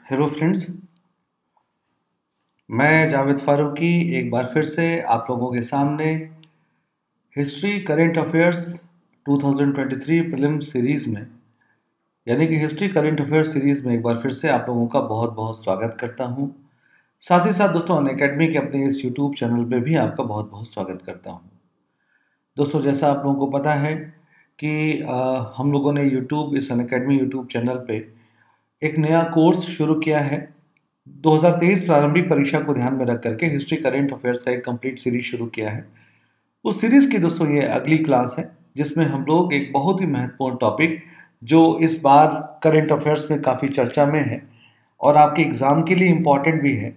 Hello friends. मैं जावेद फारूकी एक बार फिर से आप लोगों के सामने history current affairs 2023 prelim series में यानी कि हिस्ट्री करंट अफेयर्स सीरीज़ में एक बार फिर से आप लोगों का बहुत बहुत स्वागत करता हूं। साथ ही साथ दोस्तों अनअकैडमी के अपने इस यूट्यूब चैनल पे भी आपका बहुत बहुत स्वागत करता हूं। दोस्तों जैसा आप लोगों को पता है कि हम लोगों ने यूट्यूब इस अनअकैडमी यूट्यूब चैनल पे एक नया कोर्स शुरू किया है। 2023 प्रारंभिक परीक्षा को ध्यान में रख करके हिस्ट्री करंट अफेयर्स का एक कंप्लीट सीरीज शुरू किया है। उस सीरीज की दोस्तों ये अगली क्लास है जिसमें हम लोग एक बहुत ही महत्वपूर्ण टॉपिक जो इस बार करंट अफेयर्स में काफ़ी चर्चा में है और आपके एग्जाम के लिए इम्पॉर्टेंट भी है,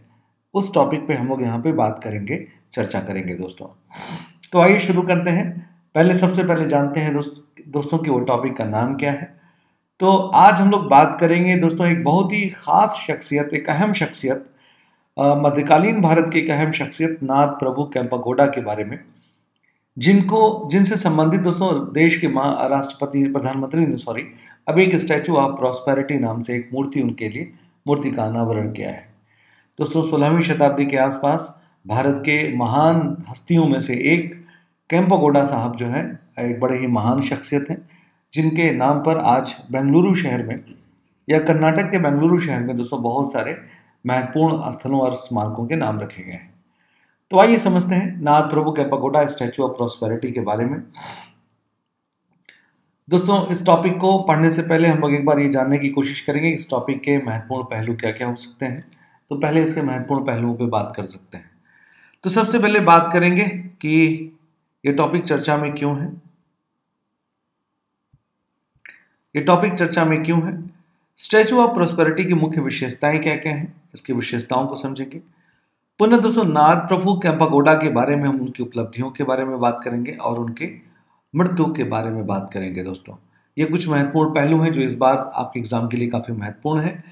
उस टॉपिक पे हम लोग यहाँ पे बात करेंगे, चर्चा करेंगे दोस्तों। तो आइए शुरू करते हैं। सबसे पहले जानते हैं दोस्तों कि वो टॉपिक का नाम क्या है। तो आज हम लोग बात करेंगे दोस्तों एक बहुत ही खास शख्सियत, एक अहम शख्सियत, मध्यकालीन भारत की एक अहम शख्सियत नाथ प्रभु केम्पेगौड़ा के बारे में, जिनसे संबंधित दोस्तों देश के राष्ट्रपति प्रधानमंत्री ने अभी एक स्टैचू ऑफ प्रॉस्पेरिटी नाम से एक मूर्ति उनके लिए मूर्ति का अनावरण किया है। दोस्तों 16वीं शताब्दी के आसपास भारत के महान हस्तियों में से एक केम्पेगौड़ा साहब जो है एक बड़े ही महान शख्सियत हैं, जिनके नाम पर आज बेंगलुरु शहर में या कर्नाटक के बेंगलुरु शहर में दोस्तों बहुत सारे महत्वपूर्ण स्थलों और स्मारकों के नाम रखे गए हैं। तो आइए समझते हैं नाथ प्रभु केम्पेगौड़ा स्टैचू ऑफ प्रॉस्पेरिटी के बारे में। दोस्तों इस टॉपिक को पढ़ने से पहले हम लोग एक बार ये जानने की कोशिश करेंगे इस टॉपिक के महत्वपूर्ण पहलू क्या क्या हो सकते हैं। तो पहले इसके महत्वपूर्ण पहलुओं पे बात कर सकते हैं। तो सबसे पहले बात करेंगे कि ये टॉपिक चर्चा में क्यों है। ये टॉपिक चर्चा में क्यों है, स्टैचू ऑफ प्रॉस्पेरिटी की मुख्य विशेषताएं क्या क्या हैं, इसकी विशेषताओं को समझेंगे। पुनः दोस्तों नाथ प्रभु केम्पेगौड़ा के बारे में हम उनकी उपलब्धियों के बारे में बात करेंगे और उनके मृत्यु के बारे में बात करेंगे। दोस्तों ये कुछ महत्वपूर्ण पहलू हैं जो इस बार आपके एग्जाम के लिए काफ़ी महत्वपूर्ण है।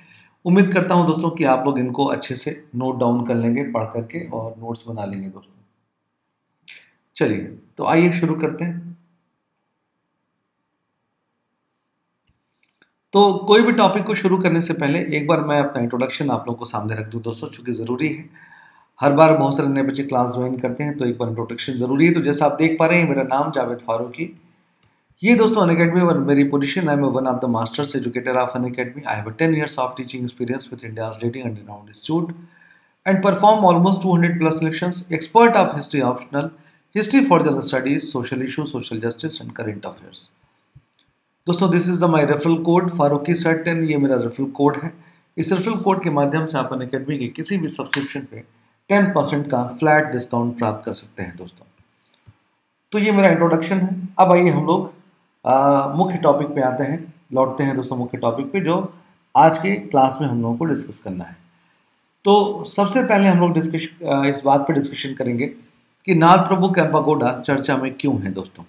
उम्मीद करता हूं दोस्तों कि आप लोग इनको अच्छे से नोट डाउन कर लेंगे पढ़ करके और नोट्स बना लेंगे दोस्तों। चलिए तो आइए शुरू करते हैं। तो कोई भी टॉपिक को शुरू करने से पहले एक बार मैं अपना इंट्रोडक्शन आप लोगों को सामने रख दूं दोस्तों, चूंकि ज़रूरी है। हर बार बहुत सारे नए बच्चे क्लास ज्वाइन करते हैं तो एक बार इंट्रोडक्शन ज़रूरी है। तो जैसा आप देख पा रहे हैं मेरा नाम जावेद फारूकी। ये दोस्तों अनअकैडमी मेरी position, I am one of the masters educator of Unacademy. I have 10 years of teaching experience with India's leading and renowned institute and perform almost 200 plus selections, expert of history optional, history for general studies, social issue, social justice and current affairs. दोस्तों this is the my referral code Farooqui sir 10, ये मेरा referral code है। इस referral code के माध्यम से आप Unacademy की किसी भी सब्सक्रिप्शन पे 10% का फ्लैट डिस्काउंट प्राप्त कर सकते हैं दोस्तों। तो ये मेरा इंट्रोडक्शन है। अब आइए हम लोग मुख्य टॉपिक पे आते हैं, लौटते हैं दोस्तों मुख्य टॉपिक पे जो आज के क्लास में हम लोगों को डिस्कस करना है। तो सबसे पहले हम लोग इस बात पे डिस्कशन करेंगे कि नाथ प्रभु केम्पेगौड़ा चर्चा में क्यों है। दोस्तों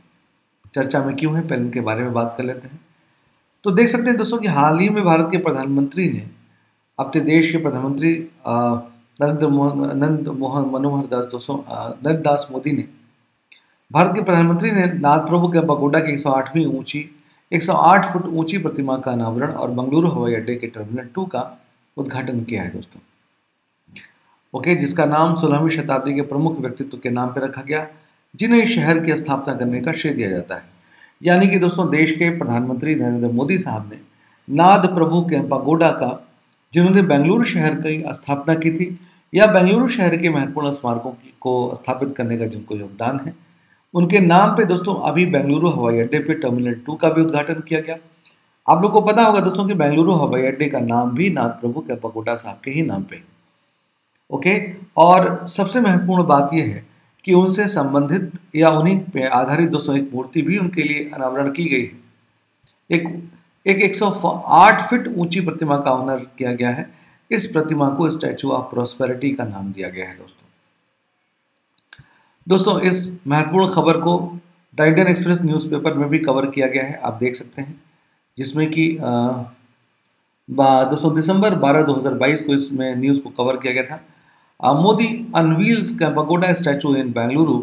चर्चा में क्यों है पहले उनके बारे में बात कर लेते हैं। तो देख सकते हैं दोस्तों कि हाल ही में भारत के प्रधानमंत्री ने, अपने देश के प्रधानमंत्री नरेंद्र दास मोदी ने, भारत के प्रधानमंत्री ने नाथ प्रभु केम्पेगौड़ा की 108 फुट ऊंची प्रतिमा का अनावरण और बेंगलुरु हवाई अड्डे के टर्मिनल 2 का उद्घाटन किया है दोस्तों। ओके, जिसका नाम 16वीं शताब्दी के प्रमुख व्यक्तित्व के नाम पर रखा गया, जिन्हें इस शहर की स्थापना करने का श्रेय दिया जाता है। यानी कि दोस्तों देश के प्रधानमंत्री नरेंद्र मोदी साहब ने नाथ प्रभु केम्पेगौड़ा का, जिन्होंने बेंगलुरु शहर की स्थापना की थी या बेंगलुरु शहर के महत्वपूर्ण स्मारकों को स्थापित करने का जिनको योगदान है, उनके नाम पे दोस्तों अभी बेंगलुरु हवाई अड्डे पे टर्मिनल 2 का भी उद्घाटन किया गया। आप लोग को पता होगा दोस्तों कि बेंगलुरु हवाई अड्डे का नाम भी नाथ प्रभु केम्पेगौड़ा साहब के ही नाम पे। ओके, और सबसे महत्वपूर्ण बात यह है कि उनसे संबंधित या उन्हीं पे आधारित दोस्तों एक मूर्ति भी उनके लिए अनावरण की गई है। एक 108 फीट ऊंची प्रतिमा का ऑनर किया गया है। इस प्रतिमा को स्टैचू ऑफ प्रॉस्पेरिटी का नाम दिया गया है दोस्तों इस महत्वपूर्ण खबर को द इंडियन एक्सप्रेस न्यूज़पेपर में भी कवर किया गया है, आप देख सकते हैं, जिसमें कि दोस्तों दिसंबर 12 2022 को इसमें न्यूज़ को कवर किया गया था। Modi unveils Kempegowda statue in Bengaluru.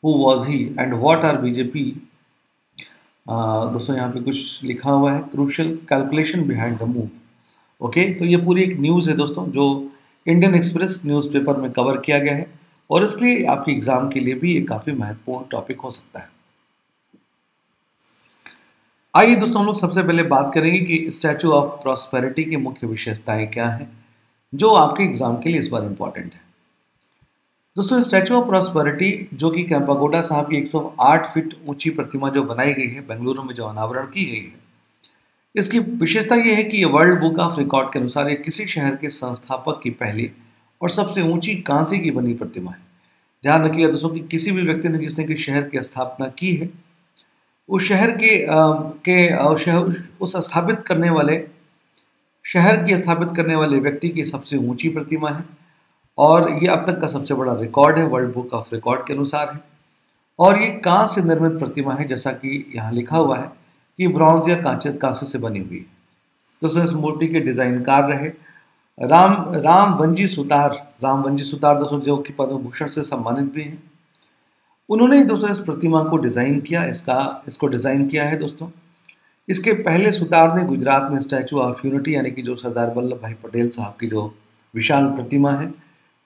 Who was he and what are BJP? दोस्तों यहाँ पे कुछ लिखा हुआ है, crucial calculation behind the move. Okay, तो ये पूरी एक न्यूज़ है दोस्तों जो इंडियन एक्सप्रेस न्यूज़पेपर में कवर किया गया है और इसलिए आपके एग्जाम के लिए भी ये काफ़ी महत्वपूर्ण टॉपिक हो सकता है। आइए दोस्तों, हम लोग सबसे पहले बात करेंगे कि स्टैचू ऑफ प्रॉस्पेरिटी की मुख्य विशेषताएं क्या हैं जो आपके एग्जाम के लिए इस बार इंपॉर्टेंट है। दोस्तों, स्टैचू ऑफ प्रॉस्पेरिटी जो कि केम्पागोडा साहब की 108 फीट ऊंची प्रतिमा जो बनाई गई है बेंगलुरु में, जो अनावरण की गई है, इसकी विशेषता यह है कि ये वर्ल्ड बुक ऑफ रिकॉर्ड के अनुसार ये किसी शहर के संस्थापक की पहली और सबसे ऊंची कांसे की बनी प्रतिमा है। ध्यान रखिएगा दोस्तों कि किसी भी व्यक्ति ने जिसने कि शहर की स्थापना की है उस शहर उस स्थापित करने वाले शहर की स्थापित करने वाले व्यक्ति की सबसे ऊंची प्रतिमा है और ये अब तक का सबसे बड़ा रिकॉर्ड है, वर्ल्ड बुक ऑफ रिकॉर्ड के अनुसार है। और ये कांस्य से निर्मित प्रतिमा है, जैसा कि यहाँ लिखा हुआ है कि ब्रॉन्ज या कांसे से बनी हुई है। दोस्तों, इस मूर्ति के डिजाइनकार रहे रामवंजी सुतार दोस्तों, जो कि पद्म भूषण से सम्मानित भी हैं। उन्होंने ही दोस्तों इस प्रतिमा को डिज़ाइन किया, इसको डिज़ाइन किया है दोस्तों। इसके पहले सुतार ने गुजरात में स्टैचू ऑफ यूनिटी यानी कि जो सरदार वल्लभ भाई पटेल साहब की जो विशाल प्रतिमा है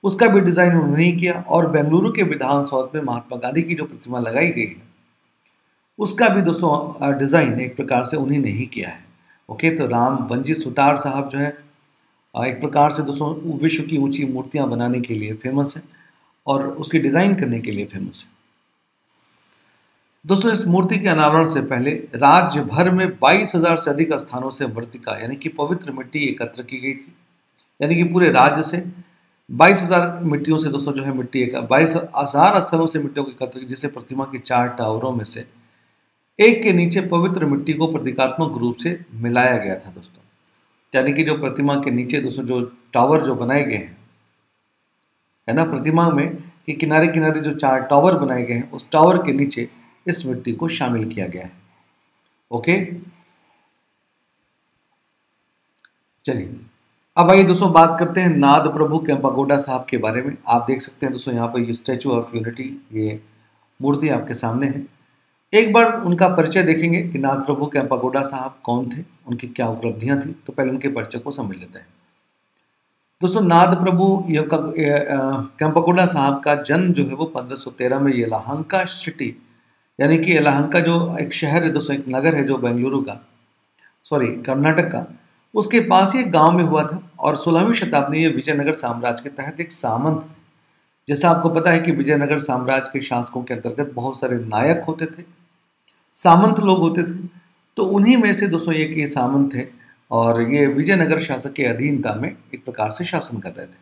उसका भी डिज़ाइन उन्होंने ही किया और बेंगलुरु के विधान सौध में महात्मा गांधी की जो प्रतिमा लगाई गई है उसका भी दोस्तों डिज़ाइन एक प्रकार से उन्हीं ने ही किया है। ओके, तो रामवंजी सुतार साहब जो है एक प्रकार से दोस्तों विश्व की ऊंची मूर्तियां बनाने के लिए फेमस है और उसकी डिज़ाइन करने के लिए फेमस है। दोस्तों, इस मूर्ति के अनावरण से पहले राज्य भर में 22,000 से अधिक स्थानों से मृतिका यानी कि पवित्र मिट्टी एकत्र की गई थी, यानी कि पूरे राज्य से 22,000 मिट्टियों से दोस्तों जो है 22,000 स्थलों से मिट्टियों को एकत्र की, जिसे प्रतिमा के 4 टावरों में से एक के नीचे पवित्र मिट्टी को प्रतीकात्मक रूप से मिलाया गया था दोस्तों। यानी कि जो प्रतिमा के नीचे दोस्तों जो टावर जो बनाए गए हैं है ना, प्रतिमा में कि किनारे किनारे जो 4 टावर बनाए गए हैं उस टावर के नीचे इस मिट्टी को शामिल किया गया है। ओके, चलिए अब आइए दोस्तों बात करते हैं नाद प्रभु केम्पागोडा साहब के बारे में। आप देख सकते हैं दोस्तों यहाँ पर ये स्टैचू ऑफ यूनिटी, ये मूर्ति आपके सामने है। एक बार उनका परिचय देखेंगे कि नाद प्रभु केम्पागोडा साहब कौन थे, उनकी क्या उपलब्धियां थी। तो पहले उनके परिचय को समझ लेते हैं। दोस्तों, नाद प्रभु केम्पागोडा साहब का जन्म जो है वो 1513 में येलाहंका सिटी यानी कि येलाहंका जो एक शहर है दोस्तों, एक नगर है जो बेंगलुरु का कर्नाटक का, उसके पास ही एक गांव में हुआ था। और 16वीं शताब्दी में विजयनगर साम्राज्य के तहत एक सामंत थे। जैसा आपको पता है कि विजयनगर साम्राज्य के शासकों के अंतर्गत बहुत सारे नायक होते थे, सामंत लोग होते थे, तो उन्हीं में से दोस्तों एक ये सामंत थे और ये विजयनगर शासक के अधीनता में एक प्रकार से शासन कर रहे थे।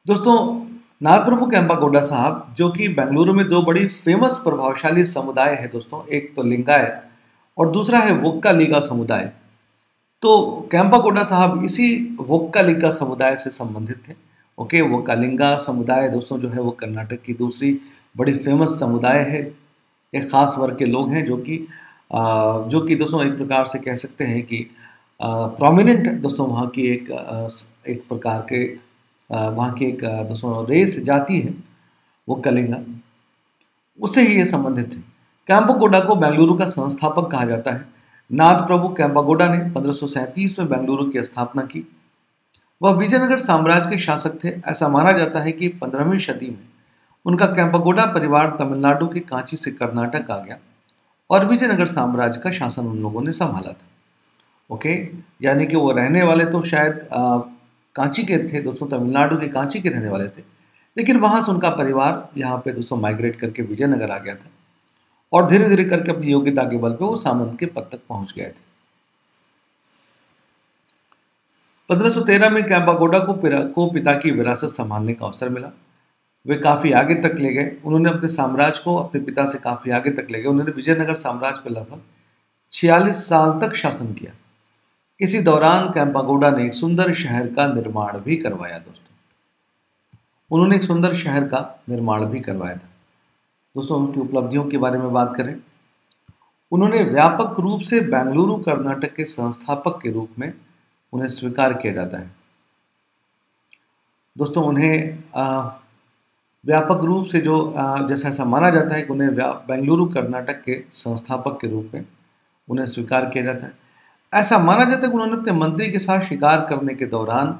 दोस्तों, नाद प्रभु केम्पागोडा साहब जो कि बेंगलुरु में 2 बड़ी फेमस प्रभावशाली समुदाय है दोस्तों, एक तो लिंगायत और दूसरा है वोक्कालिगा समुदाय। तो केम्पागोडा साहब इसी वोक्कालिगा समुदाय से संबंधित थे। ओके, वोक्कालिगा समुदाय दोस्तों जो है वो कर्नाटक की दूसरी बड़ी फेमस समुदाय है। एक खास वर्ग के लोग हैं जो कि दोस्तों एक प्रकार से कह सकते हैं कि प्रोमिनेंट दोस्तों वहाँ की एक प्रकार के वहाँ की एक दोस्तों रेस जाति है वो कलिंगा, उससे ही ये संबंधित है। केम्पागोडा को बेंगलुरु का संस्थापक कहा जाता है। नाद प्रभु केम्पागोडा ने 1537 में बेंगलुरु की स्थापना की। वह विजयनगर साम्राज्य के शासक थे। ऐसा माना जाता है कि 15वीं सदी में उनका केम्पागोडा परिवार तमिलनाडु के कांची से कर्नाटक आ गया और विजयनगर साम्राज्य का शासन उन लोगों ने संभाला था। ओके, यानी कि वो रहने वाले तो शायद कांची के थे दोस्तों, तमिलनाडु के कांची के रहने वाले थे, लेकिन वहां से उनका परिवार यहाँ पे दोस्तों माइग्रेट करके विजयनगर आ गया था और धीरे धीरे करके अपनी योग्यता के बल पे वो सामंत के पद तक पहुंच गए थे। 1513 में केम्पागोडा को पिता की विरासत संभालने का अवसर मिला। वे काफ़ी आगे तक ले गए। उन्होंने अपने साम्राज्य को अपने पिता से काफ़ी आगे तक ले गए। उन्होंने विजयनगर साम्राज्य पर लगभग 46 साल तक शासन किया। इसी दौरान केम्पागोडा ने एक सुंदर शहर का निर्माण भी करवाया दोस्तों। उन्होंने एक सुंदर शहर का निर्माण भी करवाया था। दोस्तों, उनकी उपलब्धियों के बारे में बात करें, उन्होंने व्यापक रूप से बेंगलुरु कर्नाटक के संस्थापक के रूप में उन्हें स्वीकार किया जाता है। दोस्तों, उन्हें व्यापक रूप से जो जैसा ऐसा माना जाता है कि उन्हें बेंगलुरु कर्नाटक के संस्थापक के रूप में उन्हें स्वीकार किया जाता है। ऐसा माना जाता है कि उन्होंने अपने मंत्री के साथ शिकार करने के दौरान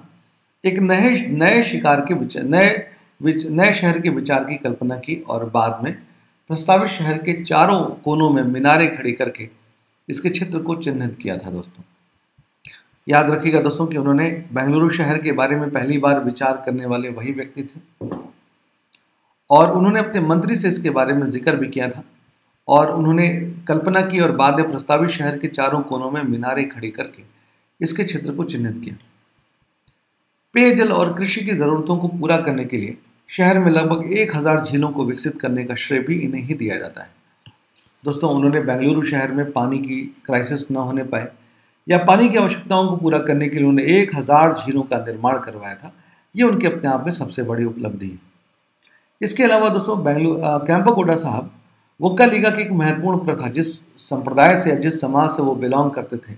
एक नए नए शिकार के विचार नए शहर के विचार की कल्पना की और बाद में प्रस्तावित शहर के चारों कोनों में मीनारें खड़ी करके इसके क्षेत्र को चिन्हित किया था दोस्तों। याद रखिएगा दोस्तों कि उन्होंने बेंगलुरु शहर के बारे में पहली बार विचार करने वाले वही व्यक्ति थे और उन्होंने अपने मंत्री से इसके बारे में जिक्र भी किया था और उन्होंने कल्पना की और बाद में प्रस्तावित शहर के चारों कोनों में मीनारें खड़ी करके इसके क्षेत्र को चिन्हित किया। पेयजल और कृषि की जरूरतों को पूरा करने के लिए शहर में लगभग 1000 झीलों को विकसित करने का श्रेय भी इन्हें ही दिया जाता है। दोस्तों उन्होंने बेंगलुरु शहर में पानी की क्राइसिस न होने पाए या पानी की आवश्यकताओं को पूरा करने के लिए उन्होंने 1000 झीलों का निर्माण करवाया था। ये उनके अपने आप में सबसे बड़ी उपलब्धि है। इसके अलावा दोस्तों केम्पागोडा साहब वोक्का लीगा की एक महत्वपूर्ण प्रथा, जिस संप्रदाय से या जिस समाज से वो बिलोंग करते थे,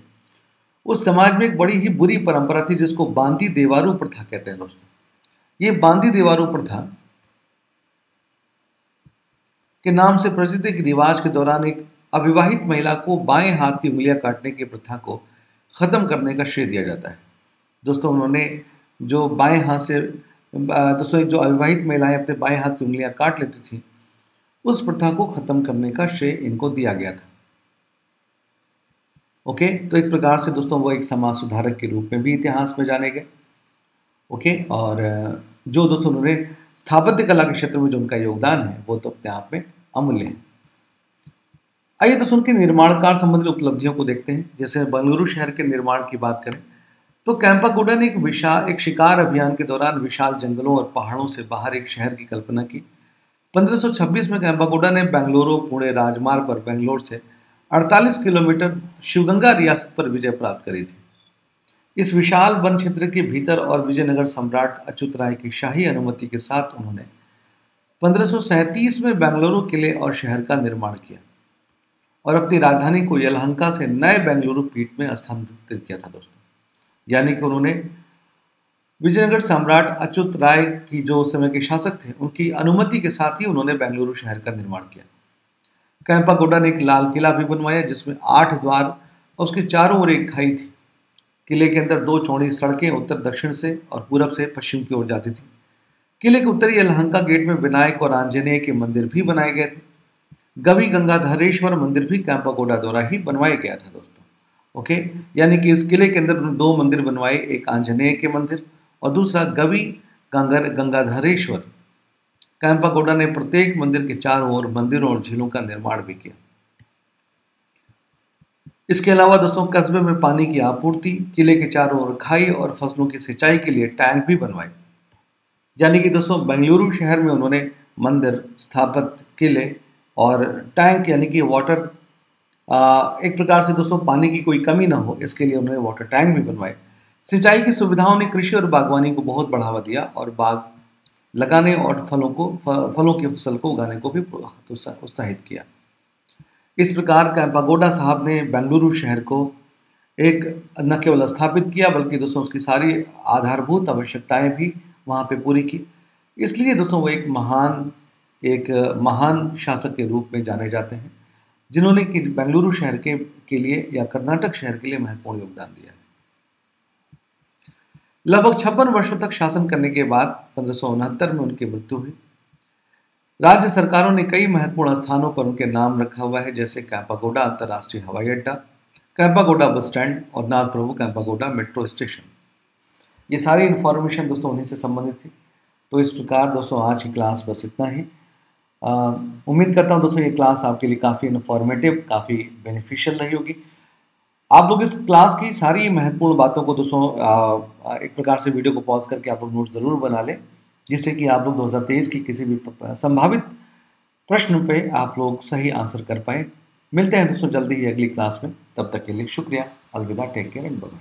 उस समाज में एक बड़ी ही बुरी परंपरा थी जिसको बांदी देवारू प्रथा कहते हैं दोस्तों। ये बांदी देवारू प्रथा के नाम से प्रसिद्ध एक रिवाज के दौरान एक अविवाहित महिला को बाएं हाथ की उंगलियां काटने की प्रथा को खत्म करने का श्रेय दिया जाता है। दोस्तों उन्होंने जो बाएं हाथ से दोस्तों जो अविवाहित महिलाएं अपने बाएं हाथ की उंगलियां काट लेती थी, उस प्रथा को खत्म करने का श्रेय इनको दिया गया था। ओके, तो एक प्रकार से दोस्तों वो एक समाज सुधारक के रूप में भी इतिहास में जाने गए। ओके, और जो दोस्तों उन्होंने स्थापत्य कला के क्षेत्र में जो उनका योगदान है वो तो अपने आप में अमूल्य है। आइए दोस्तों उनके निर्माणकार संबंधित उपलब्धियों को देखते हैं। जैसे बेंगलुरु शहर के निर्माण की बात करें तो केम्पागोडा ने एक शिकार अभियान के दौरान विशाल जंगलों और पहाड़ों से बाहर एक शहर की कल्पना की। 1526 में केम्पागोडा ने बेंगलुरु पुणे राजमार्ग पर बेंगलोर से 48 किलोमीटर शिवगंगा रियासत पर विजय प्राप्त करी थी। इस विशाल वन क्षेत्र के भीतर और विजयनगर सम्राट अच्युत राय की शाही अनुमति के साथ उन्होंने 1537 में बेंगलुरु किले और शहर का निर्माण किया और अपनी राजधानी को यलहंका से नए बेंगलुरु पीठ में स्थानांतरित किया था दोस्तों। यानी कि उन्होंने विजयनगर सम्राट अच्युत राय की जो उस समय के शासक थे उनकी अनुमति के साथ ही उन्होंने बेंगलुरु शहर का निर्माण किया। केम्पागोडा ने एक लाल किला भी बनवाया जिसमें 8 द्वार और उसके चारों ओर एक खाई थी। किले के अंदर 2 चौड़ी सड़कें उत्तर दक्षिण से और पूरब से पश्चिम की ओर जाती थी। किले के उत्तरी यलहंका गेट में विनायक और आंजनेय के मंदिर भी बनाए गए थे। गवि गंगाधरेश्वर मंदिर भी केम्पागोडा द्वारा ही बनवाया गया था दोस्तों। ओके, यानी कि इस किले के अंदर 2 मंदिर बनवाए, एक आंजनेय के मंदिर और दूसरा गवि गंगाधरेश्वर। केम्पागोडा ने प्रत्येक मंदिर के चारों ओर मंदिरों और झीलों का निर्माण भी किया। इसके अलावा दोस्तों कस्बे में पानी की आपूर्ति, किले के चारों ओर खाई और फसलों की सिंचाई के लिए टैंक भी बनवाए। यानी कि दोस्तों बेंगलुरु शहर में उन्होंने मंदिर, स्थापत्य, किले और टैंक यानी कि वाटर, एक प्रकार से दोस्तों पानी की कोई कमी ना हो इसके लिए उन्होंने वाटर टैंक भी बनवाए। सिंचाई की सुविधाओं ने कृषि और बागवानी को बहुत बढ़ावा दिया और बाग लगाने और फलों की फसल को उगाने को भी उत्साहित किया। इस प्रकार केम्पागोडा साहब ने बेंगलुरु शहर को एक न केवल स्थापित किया बल्कि दोस्तों उसकी सारी आधारभूत आवश्यकताएं भी वहाँ पे पूरी की। इसलिए दोस्तों वो एक महान शासक के रूप में जाने जाते हैं जिन्होंने कि बेंगलुरु शहर के लिए या कर्नाटक शहर के लिए महत्वपूर्ण योगदान दिया है। लगभग 56 वर्षों तक शासन करने के बाद 1569 में उनकी मृत्यु हुई। राज्य सरकारों ने कई महत्वपूर्ण स्थानों पर उनके नाम रखा हुआ है, जैसे केम्पागोडा अंतर्राष्ट्रीय हवाई अड्डा, केम्पागोडा बस स्टैंड और नाथ प्रभु केम्पागोडा मेट्रो स्टेशन। ये सारी इन्फॉर्मेशन दोस्तों उन्हीं से संबंधित थी। तो इस प्रकार दोस्तों आज की क्लास बस इतना ही। उम्मीद करता हूँ दोस्तों ये क्लास आपके लिए काफ़ी इन्फॉर्मेटिव, काफ़ी बेनिफिशियल रही होगी। आप लोग इस क्लास की सारी महत्वपूर्ण बातों को दोस्तों एक प्रकार से वीडियो को पॉज करके आप लोग नोट्स ज़रूर बना लें, जिससे कि आप लोग 2023 की किसी भी संभावित प्रश्न पे आप लोग सही आंसर कर पाएँ। मिलते हैं दोस्तों जल्दी ही अगली क्लास में, तब तक के लिए शुक्रिया, अलविदा, टेक केयर एंड बाय।